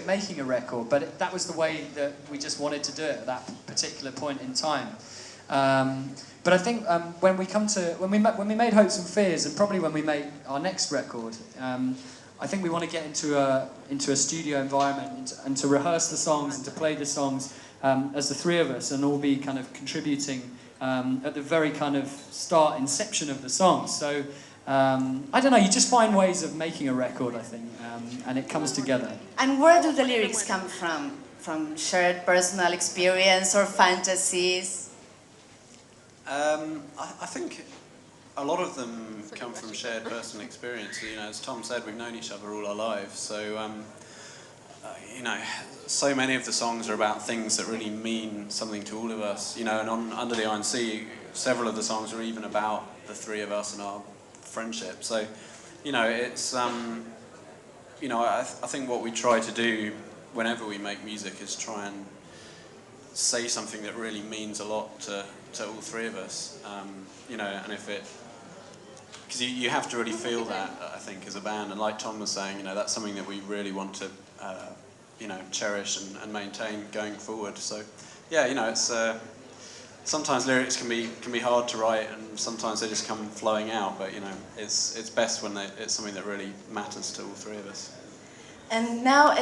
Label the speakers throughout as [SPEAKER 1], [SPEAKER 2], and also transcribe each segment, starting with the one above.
[SPEAKER 1] making a record, but that was the way that we just wanted to do it at that particular point in time. But I think when we made Hopes and Fears, and probably when we make our next record, I think we want to get into a studio environment and to rehearse the songs and to play the songs as the three of us, and all be kind of contributing at the very kind of inception of the songs. So I don't know, you just find ways of making a record, I think, and it comes together.
[SPEAKER 2] And where do the lyrics come from? From shared personal experience or fantasies?
[SPEAKER 3] I think a lot of them come from shared personal experience. You know, as Tom said, we've known each other all our lives, so you know, so many of the songs are about things that really mean something to all of us. You know, and on Under the Iron Sea, several of the songs are even about the three of us and our friendship. So, you know, it's you know, I think what we try to do whenever we make music is try and say something that really means a lot to all three of us. You know, and if it, because you have to really feel that, I think, as a band. And like Tom was saying, you know, that's something that we really want to, you know, cherish and maintain going forward. So, yeah, you know, it's sometimes lyrics can be hard to write, and sometimes they just come flowing out. But you know, it's best when it's something that really matters to all three of us.
[SPEAKER 2] And now,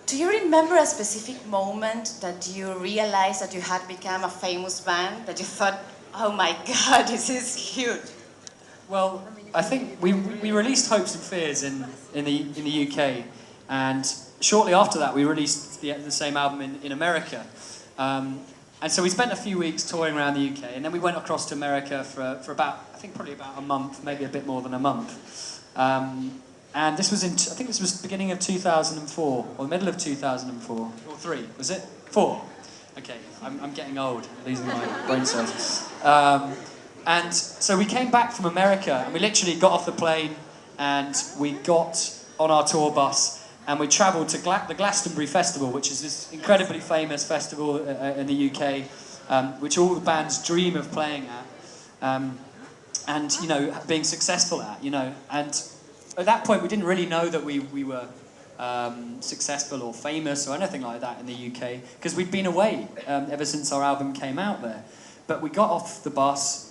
[SPEAKER 2] do you remember a specific moment that you realized that you had become a famous band? That you thought, oh my God, this is huge.
[SPEAKER 1] Well, I think we released Hopes and Fears in the UK, and shortly after that we released the same album in America. And so we spent a few weeks touring around the UK, and then we went across to America for about, I think probably about a month, maybe a bit more than a month. And this was I think this was beginning of 2004, or middle of 2004, or 3, was it? 4. Okay, I'm getting old, losing my brain cells. And so we came back from America, and we literally got off the plane, and we got on our tour bus, and we travelled to the Glastonbury Festival, which is this incredibly famous festival in the UK, which all the bands dream of playing at, and you know, being successful at, you know. And at that point, we didn't really know that we were successful or famous or anything like that in the UK, because we'd been away ever since our album came out there. But we got off the bus.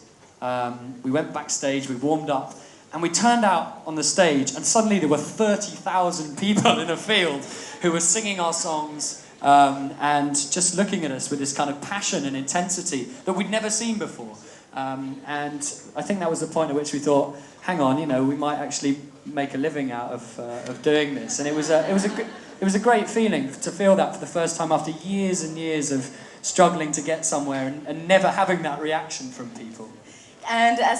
[SPEAKER 1] We went backstage, we warmed up, and we turned out on the stage, and suddenly there were 30,000 people in a field who were singing our songs and just looking at us with this kind of passion and intensity that we'd never seen before. And I think that was the point at which we thought, hang on, you know, we might actually make a living out of doing this. And it was a great feeling to feel that for the first time after years and years of struggling to get somewhere and never having that reaction from people.
[SPEAKER 2] And as